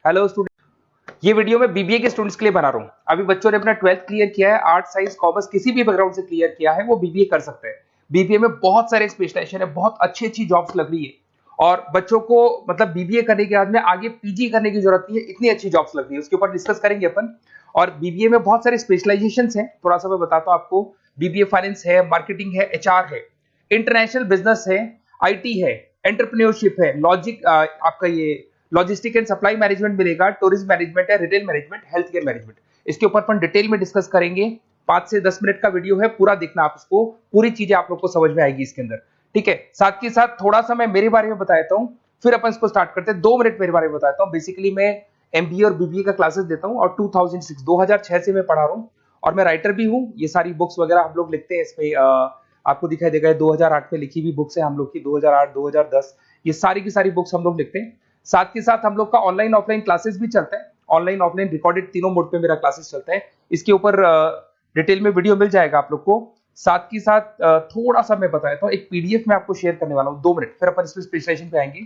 Hello student, ये video मैं BBA के स्टूडेंट्स के लिए बना रहा हूँ। अभी बच्चों ने अपना 12th क्लियर किया है, आर्ट साइंस कॉमर्स किसी भी बैकग्राउंड से क्लियर किया है, वो बीबीए कर सकते हैं। बीबीए में बहुत सारे स्पेशलाइजेशन है, बहुत अच्छी अच्छी जॉब्स लग रही है और बच्चों को मतलब बीबीए करने के बाद में आगे पीजी करने की जरूरत नहीं है, इतनी अच्छी जॉब्स लग रही है। उसके ऊपर डिस्कस करेंगे अपन। और बीबीए में बहुत सारे स्पेशलाइजेशन है, थोड़ा सा मैं बताता हूँ आपको। बीबीए फाइनेंस है, मार्केटिंग है, एचआर है, इंटरनेशनल बिजनेस है, आईटी है, एंटरप्रेन्योरशिप है, लॉजिक आपका ये लॉजिस्टिक एंड सप्लाई मैनेजमेंट मिलेगा, टूरिज्म मैनेजमेंट है, retail management, health care management. इसके ऊपर अपन डिटेल में डिस्कस करेंगे। 5 से 10 मिनट का वीडियो है, पूरा देखना आप उसको, पूरी चीजें आप लोग को समझ में आएगी इसके अंदर। ठीक है, साथ के साथ थोड़ा सा मैं मेरे बारे में बताता हूँ, फिर अपन इसको स्टार्ट करते हैं। 2 मिनट मेरे बारे में बताता हूँ। बेसिकली मैं एमबीए और बीबीए का क्लासेस देता हूँ और 2006 से मैं पढ़ा रहा हूँ और मैं राइटर भी हूँ। ये सारी बुक्स वगैरह हम लोग लिखते हैं इसमें, आपको दिखाई देगा 2008 में लिखी हुई बुक्स है हम लोग की, 2008 2010 ये सारी की सारी बुक्स हम लोग लिखते हैं। साथ के साथ हम लोग का ऑनलाइन ऑफलाइन क्लासेस भी चलता है, ऑनलाइन ऑफलाइन रिकॉर्डेड तीनों मोड पे मेरा क्लासेस चलता है। इसके ऊपर डिटेल में वीडियो मिल जाएगा आप लोग को। साथ के साथ थोड़ा सा मैं बताता हूँ, एक पीडीएफ में आपको शेयर करने वाला हूँ, 2 मिनट, फिर अपन इसमें स्पेशलाइजेशन पे आएंगे।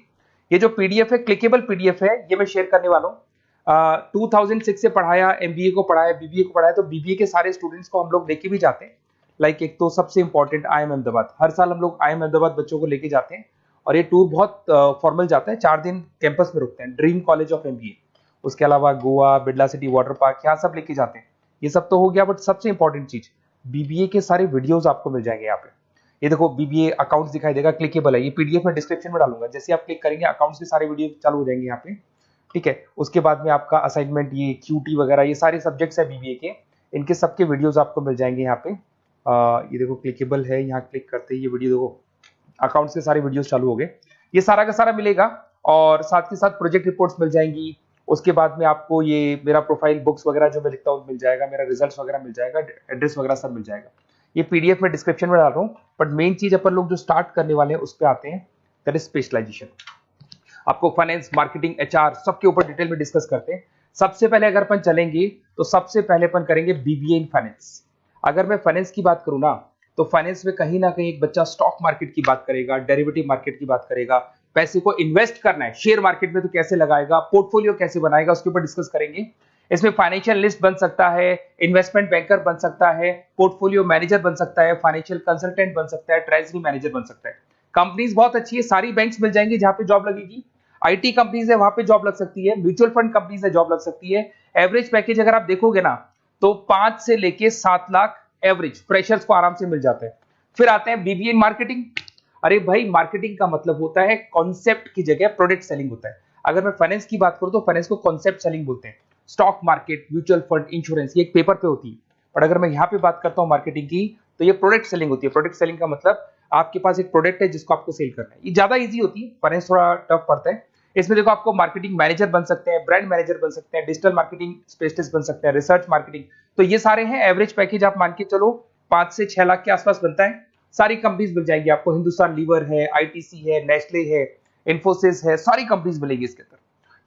ये जो पीडीएफ है, क्लिकेबल पीडीएफ है, ये मैं शेयर करने वाला हूँ। 2006 से पढ़ाया, एमबीए को पढ़ाया, बीबीए को पढ़ाया, तो बीबीए के सारे स्टूडेंट्स को हम लोग लेके भी जाते हैं। लाइक एक तो सबसे इंपॉर्टेंट आईएम अहमदाबाद, हर साल हम लोग आईएम अहमदाबाद बच्चों को लेके जाते हैं और ये टूर बहुत फॉर्मल जाता है, 4 दिन कैंपस में रुकते हैं, ड्रीम कॉलेज ऑफ एमबीए। उसके अलावा Goa, Birla city water park, यहाँ सब लेके जाते हैं। ये सब तो हो गया, बट सबसे इंपॉर्टेंट चीज बीबीए के सारे वीडियोस आपको मिल जाएंगे यहाँ पे। ये देखो बीबीए अकाउंट्स दिखाई देगा, क्लिकेबल है, ये पीडीएफ में डिस्क्रिप्शन में डालूंगा। जैसे आप क्लिक करेंगे अकाउंट्स के सारे वीडियो चालू हो जाएंगे यहाँ पे। ठीक है, उसके बाद में आपका असाइनमेंट, ये क्यूटी वगैरह, ये सारे सब्जेक्ट्स है बीबीए के, इनके सबके वीडियोस आपको मिल जाएंगे यहाँ पे। ये देखो क्लिकेबल है, यहाँ क्लिक करते ही ये वीडियो देखो, अकाउंट्स के सारे वीडियोस चालू हो गए, ये सारा का सारा मिलेगा। और साथ के साथ प्रोजेक्ट रिपोर्ट्स मिल जाएंगी। उसके बाद में आपको ये मेरा प्रोफाइल बुक्स वगैरह जो मैं लिखता हूँ मिल जाएगा, मेरा रिजल्ट्स वगैरह मिल जाएगा, एड्रेस वगैरह सब मिल जाएगा। ये पीडीएफ में डिस्क्रिप्शन में डाल रहा हूँ। बट मेन चीज अपन लोग जो स्टार्ट करने वाले हैं उस पर आते हैं, दैट इज स्पेशलाइजेशन। आपको फाइनेंस, मार्केटिंग, एचआर सबके ऊपर डिटेल में डिस्कस करते हैं। सबसे पहले अगर अपन चलेंगे तो सबसे पहले अपन करेंगे बीबीए इन फाइनेंस। अगर मैं फाइनेंस की बात करूं ना, तो फाइनेंस में कहीं ना कहीं एक बच्चा स्टॉक मार्केट की बात करेगा, डेरिवेटिव मार्केट की बात करेगा, पैसे को इन्वेस्ट करना है शेयर मार्केट में तो कैसे लगाएगा, पोर्टफोलियो कैसे बनाएगा, उसके ऊपर डिस्कस करेंगे। इसमें फाइनेंशियल लिस्ट बन सकता है, इन्वेस्टमेंट बैंकर बन सकता है, पोर्टफोलियो मैनेजर बन सकता है, फाइनेंशियल कंसल्टेंट बन सकता है, ट्रेजरी मैनेजर बन सकता है। कंपनीज बहुत अच्छी है, सारी बैंक्स मिल जाएंगी जहां पे जॉब लगेगी। आईटी कंपनीज है, वहां पे जॉब लग सकती है, म्यूचुअल फंड कंपनीज है, जॉब लग सकती है। एवरेज पैकेज अगर आप देखोगे ना, तो 5 से लेके 7 लाख एवरेज फ्रेशर्स को आराम से मिल जाता है। फिर आते हैं बीबीए इन मार्केटिंग। अरे भाई, मार्केटिंग का मतलब होता है कॉन्सेप्ट की जगह प्रोडक्ट सेलिंग होता है। अगर मैं फाइनेंस की बात करूं तो फाइनेंस को कॉन्सेप्ट सेलिंग बोलते हैं। Stock market, mutual fund, insurance, ये एक पेपर पे होती है। और अगर मैं यहाँ पे बात करता हूँ मार्केटिंग की, तो ये प्रोडक्ट सेलिंग होती है। प्रोडक्ट सेलिंग का मतलब आपके पास एक प्रोडक्ट है जिसको आपको सेल करना है। ये ज्यादा ईजी होती है, फाइनेंस थोड़ा टफ पड़ता है। इसमें देखो आपको मार्केटिंग मैनेजर बन सकते हैं, ब्रांड मैनेजर बन सकते हैं, डिजिटल मार्केटिंग स्पेशलिस्ट बन सकते हैं, रिसर्च मार्केटिंग, तो ये सारे हैं। एवरेज पैकेज आप मान के चलो 5 से 6 लाख के आसपास बनता है। सारी कंपनीज मिल जाएंगी आपको, हिंदुस्तान लीवर है, आईटीसी है, नेस्ले है, इन्फोसिस है, सारी कंपनीज मिलेगी इसके अंदर।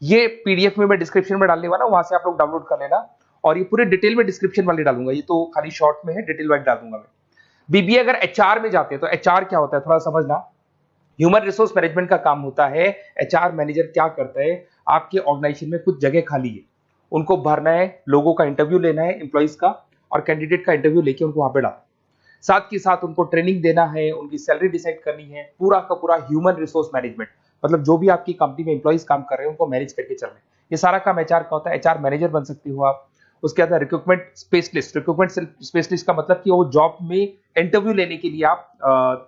ये पीडीएफ में मैं डिस्क्रिप्शन में डालने वाला हूं, वहां से आप लोग डाउनलोड कर लेना। और ये पूरे डिटेल में डिस्क्रिप्शन वाले डालूंगा, ये तो खाली शॉर्ट में है, डिटेल वाइज डाल दूंगा मैं। बीबीए अगर एचआर में जाते हैं तो एचआर क्या होता है थोड़ा समझना। ह्यूमन रिसोर्स मैनेजमेंट का काम होता है। एचआर मैनेजर क्या करता है, आपके ऑर्गेनाइजेशन में कुछ जगह खाली है, उनको भरना है, लोगों का इंटरव्यू लेना है, एम्प्लॉइज का, और कैंडिडेट का इंटरव्यू लेके उनको वहां पे डालना। साथ के साथ उनको ट्रेनिंग देना है, उनकी सैलरी डिसाइड करनी है, पूरा का पूरा ह्यूमन रिसोर्स मैनेजमेंट, मतलब जो भी आपकी कंपनी में एम्प्लॉइज काम कर रहे हैं उनको मैनेज करके चलना है। ये सारा काम एचआर का होता है। एचआर मैनेजर बन सकते हो आप। उसके बाद रिक्रूटमेंट स्पेशलिस्ट। रिक्रूटमेंट स्पेशलिस्ट का मतलब कि वो जॉब में इंटरव्यू लेने के लिए आप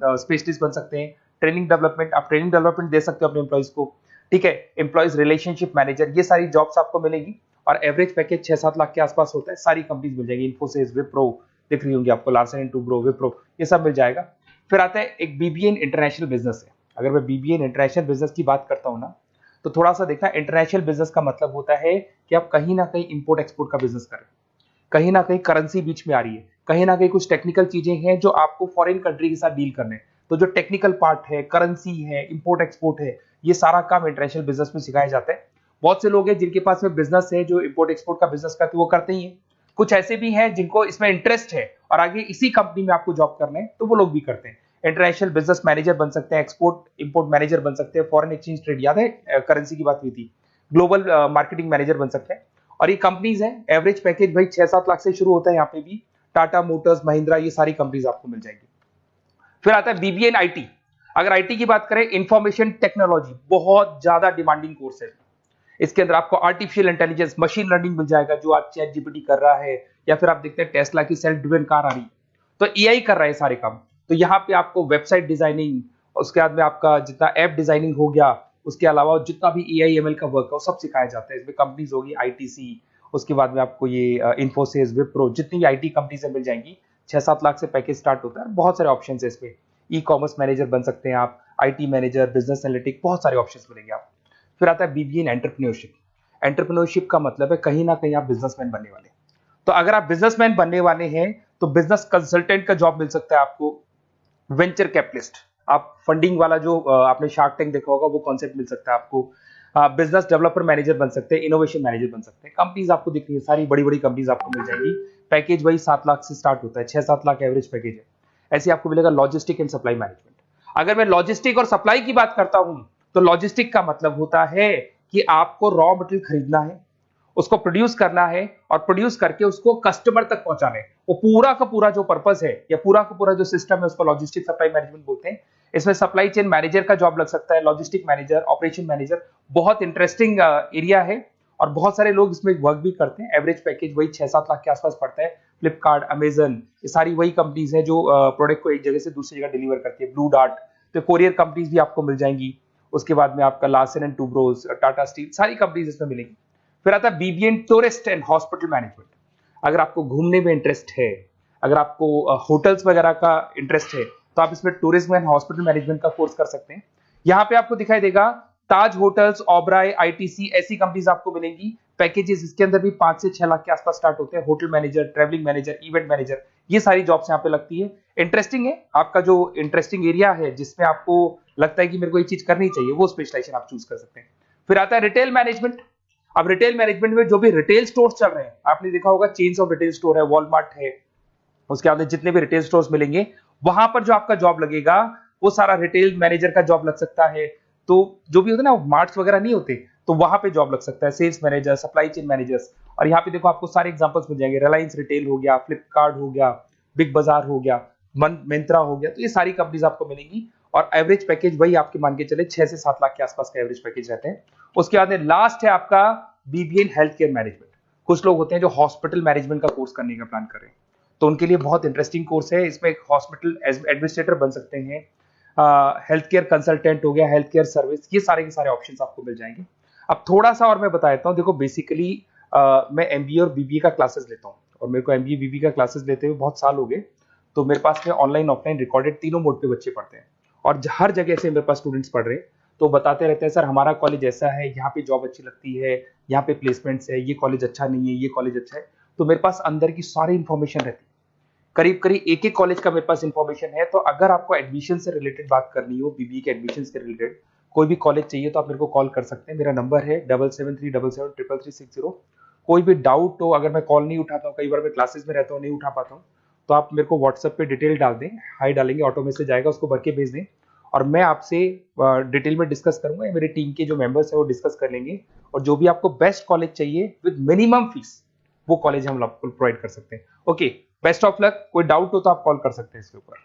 स्पेशलिस्ट बन सकते हैं। ट्रेनिंग डेवलपमेंट, आप ट्रेनिंग डेवलपमेंट दे सकते हो अपने एम्प्लॉइज को। ठीक है, एम्प्लॉइज रिलेशनशिप मैनेजर, ये सारी जॉब्स आपको मिलेगी। और एवरेज पैकेज 6-7 लाख के आसपास होता है। सारी कंपनीज मिल जाएगी, इन्फोसिस, विप्रो दिख रही होंगी आपको, लार्सन एंड टुब्रो, विप्रो, ये सब मिल जाएगा। फिर आता है एक बीबीए इन इंटरनेशनल बिजनेस है। अगर मैं बीबीए इन इंटरनेशनल बिजनेस की बात करता हूँ ना, तो थोड़ा सा देखना, इंटरनेशनल बिजनेस का मतलब होता है कि आप कहीं ना कहीं इंपोर्ट एक्सपोर्ट का बिजनेस कर रहे हैं, कहीं ना कहीं करेंसी बीच में आ रही है, कहीं ना कहीं कुछ टेक्निकल चीजें हैं जो आपको फॉरेन कंट्री के साथ डील करने हैं। तो जो टेक्निकल पार्ट है, करेंसी है, इंपोर्ट एक्सपोर्ट है, ये सारा काम इंटरनेशनल बिजनेस में सिखाया जाता है। बहुत से लोग हैं जिनके पास में बिजनेस है जो इंपोर्ट एक्सपोर्ट का बिजनेस करते, वो करते ही है। कुछ ऐसे भी हैं जिनको इसमें इंटरेस्ट है और आगे इसी कंपनी में आपको जॉब करना है, तो वो लोग भी करते हैं। इंटरनेशनल बिजनेस मैनेजर बन सकते हैं, एक्सपोर्ट इंपोर्ट मैनेजर बन सकते हैं, फॉरेन एक्सचेंज ट्रेड, याद है करेंसी की बात हुई थी, ग्लोबल मार्केटिंग मैनेजर बन सकते हैं। और ये कंपनीज है, एवरेज पैकेज भाई 6-7 लाख से शुरू होता है यहाँ पे भी। टाटा मोटर्स, महिंद्रा, ये सारी कंपनीज आपको मिल जाएगी। फिर आता है बीबीए इन आईटी। अगर आईटी की बात करें, इंफॉर्मेशन टेक्नोलॉजी बहुत ज्यादा डिमांडिंग कोर्स है। इसके अंदर आपको आर्टिफिशियल इंटेलिजेंस, मशीन लर्निंग मिल जाएगा, जो आज चैट जीपीटी कर रहा है, या फिर आप देखते हैं टेस्ला की सेल्फ ड्रिवन कार आ रही है, तो एआई कर रहा है सारे काम। तो यहाँ पे आपको वेबसाइट डिजाइनिंग, उसके बाद में आपका जितना ऐप डिजाइनिंग हो गया, उसके अलावा जितना भी एआई एमएल का वर्क है वो सब सिखाया जाता है। इसमें कंपनीज होगी आईटीसी, उसके बाद में आपको ये इन्फोसिस, विप्रो, जितनी भी आईटी कंपनीज मिल जाएंगी। 6-7 लाख से पैकेज स्टार्ट होता है। बहुत सारे ऑप्शन है इसमें। ई कॉमर्स मैनेजर बन सकते हैं आप, आईटी मैनेजर, बिजनेस एनालिटिक, बहुत सारे ऑप्शन मिलेंगे आप। फिर आता है बीबीए इन एंटरप्रेन्योरशिप। एंटरप्रेन्योरशिप का मतलब है कहीं ना कहीं आप बिजनेसमैन बनने वाले। तो अगर आप बिजनेसमैन बनने वाले हैं तो बिजनेस कंसल्टेंट का जॉब मिल सकता है आपको। वेंचर कैपिटलिस्ट, आप फंडिंग वाला जो आपने शार्क टैंक देखा होगा वो कॉन्सेप्ट मिल सकता है आपको। बिजनेस डेवलपर मैनेजर बन सकते हैं, इनोवेशन मैनेजर बन सकते हैं। कंपनीज आपको दिख रही है, सारी बड़ी बड़ी कंपनीज आपको मिल जाएंगी। पैकेज वही 7 लाख से स्टार्ट होता है, 6-7 लाख एवरेज पैकेज है। ऐसे आपको मिलेगा लॉजिस्टिक एंड सप्लाई मैनेजमेंट। अगर मैं लॉजिस्टिक और सप्लाई की बात करता हूं तो लॉजिस्टिक का मतलब होता है कि आपको रॉ मटेरियल खरीदना है, उसको प्रोड्यूस करना है, और प्रोड्यूस करके उसको कस्टमर तक पहुंचाना है। वो पूरा का पूरा जो पर्पस है या पूरा का पूरा जो सिस्टम है उसको लॉजिस्टिक सप्लाई मैनेजमेंट बोलते हैं। इसमें सप्लाई चेन मैनेजर का जॉब लग सकता है, लॉजिस्टिक मैनेजर, ऑपरेशन मैनेजर। बहुत इंटरेस्टिंग एरिया है और बहुत सारे लोग इसमें वर्क भी करते हैं। एवरेज पैकेज वही 6-7 लाख के आसपास पड़ता है। फ्लिपकार्ट, अमेजन, ये सारी वही कंपनीज है जो प्रोडक्ट को एक जगह से दूसरी जगह डिलीवर करती है। ब्लू डार्ट, तो कोरियर कंपनीज भी आपको मिल जाएंगी। उसके बाद में आपका Larsen and Toubro, Tata steel, सारी कंपनीज इसमें मिलेंगी। फिर आता है BBA in tourist and hospital management. अगर आपको घूमने में इंटरेस्ट है, अगर आपको होटल्स वगैरह का इंटरेस्ट है, तो आप इसमें टूरिज्म एंड हॉस्पिटल मैनेजमेंट का कोर्स कर सकते हैं। यहाँ पे आपको दिखाई देगा ताज होटल्स, ओबराय, आईटीसी, ऐसी कंपनीज आपको मिलेंगी। पैकेजेस इसके अंदर भी 5 से 6 लाख के आसपास स्टार्ट होते हैं। Hotel manager, travelling manager, event manager, ये सारी जॉब्स यहाँ पे लगती है। इंटरेस्टिंग है, आपका जो इंटरेस्टिंग एरिया है जिसमें आपको लगता है कि मेरे को ये चीज करनी चाहिए, वो स्पेशलाइजेशन आप चूज कर सकते हैं। फिर आता है रिटेल मैनेजमेंट। अब रिटेल मैनेजमेंट में जो भी रिटेल स्टोर्स चल रहे हैं, आपने देखा होगा चेन्स ऑफ रिटेल स्टोर है, वॉलमार्ट है, उसके बाद जितने भी रिटेल स्टोर्स मिलेंगे वहां पर जो आपका जॉब लगेगा वो सारा रिटेल मैनेजर का जॉब लग सकता है। तो जो भी होता है ना, मार्ट्स वगैरह नहीं होते, तो वहां पे जॉब लग सकता है, sales manager, supply chain managers. और यहाँ पे देखो आपको सारे एग्जांपल्स मिल जाएंगे। रिलायंस रिटेल हो गया, फ्लिपकार्ट हो गया, बिग बाजार हो गया, मिंत्रा हो गया, तो ये सारी कंपनीज आपको मिलेंगी। और एवरेज पैकेज वही आपके मान के चले 6 से 7 लाख के आसपास का एवरेज पैकेज रहते हैं। उसके बाद लास्ट है आपका BBA in health care management. कुछ लोग होते हैं जो हॉस्पिटल मैनेजमेंट का कोर्स करने का प्लान कर रहे हैं, तो उनके लिए बहुत इंटरेस्टिंग कोर्स है। इसमें एक हॉस्पिटल एडमिनिस्ट्रेटर बन सकते हैं, हेल्थ केयर कंसल्टेंट हो गया, हेल्थ केयर सर्विस, ये सारे के सारे ऑप्शंस आपको मिल जाएंगे। अब थोड़ा सा और मैं बता देता हूँ। देखो बेसिकली मैं एमबीए और बीबीए का क्लासेस लेता हूँ, और मेरे को एमबीए बीबीए का क्लासेस लेते हुए बहुत साल हो गए। तो मेरे पास में ऑनलाइन ऑफलाइन रिकॉर्डेड तीनों मोड पे बच्चे पढ़ते हैं, और हर जगह से मेरे पास स्टूडेंट्स पढ़ रहे हैं। तो बताते रहते हैं सर हमारा कॉलेज ऐसा है, यहाँ पे जॉब अच्छी लगती है, यहाँ पे प्लेसमेंट्स है, ये कॉलेज अच्छा नहीं है, ये कॉलेज अच्छा है। तो मेरे पास अंदर की सारी इंफॉर्मेशन रहती है, करीब करीब एक एक कॉलेज का मेरे पास इंफॉर्मेशन है। तो अगर आपको एडमिशन से रिलेटेड बात करनी हो, बीबीए के एडमिशन से रिलेटेड कोई भी कॉलेज चाहिए, तो आप मेरे को कॉल कर सकते हैं। मेरा नंबर है 7737733360। कोई भी डाउट हो, अगर मैं कॉल नहीं उठाता हूँ, कई बार मैं क्लासेस में रहता हूँ, नहीं उठा पाता हूँ, तो आप मेरे को व्हाट्सएप पे डिटेल डाल दें, हाई डालेंगे, ऑटो मैसेज आएगा, उसको भर के भेज दें, और मैं आपसे डिटेल में डिस्कस करूंगा। मेरे टीम के जो मेंबर्स हैं वो डिस्कस कर लेंगे, और जो भी आपको बेस्ट कॉलेज चाहिए विद मिनिमम फीस, वो कॉलेज हम आपको प्रोवाइड कर सकते हैं। Okay, best of luck. कोई डाउट हो तो आप कॉल कर सकते हैं इसके ऊपर।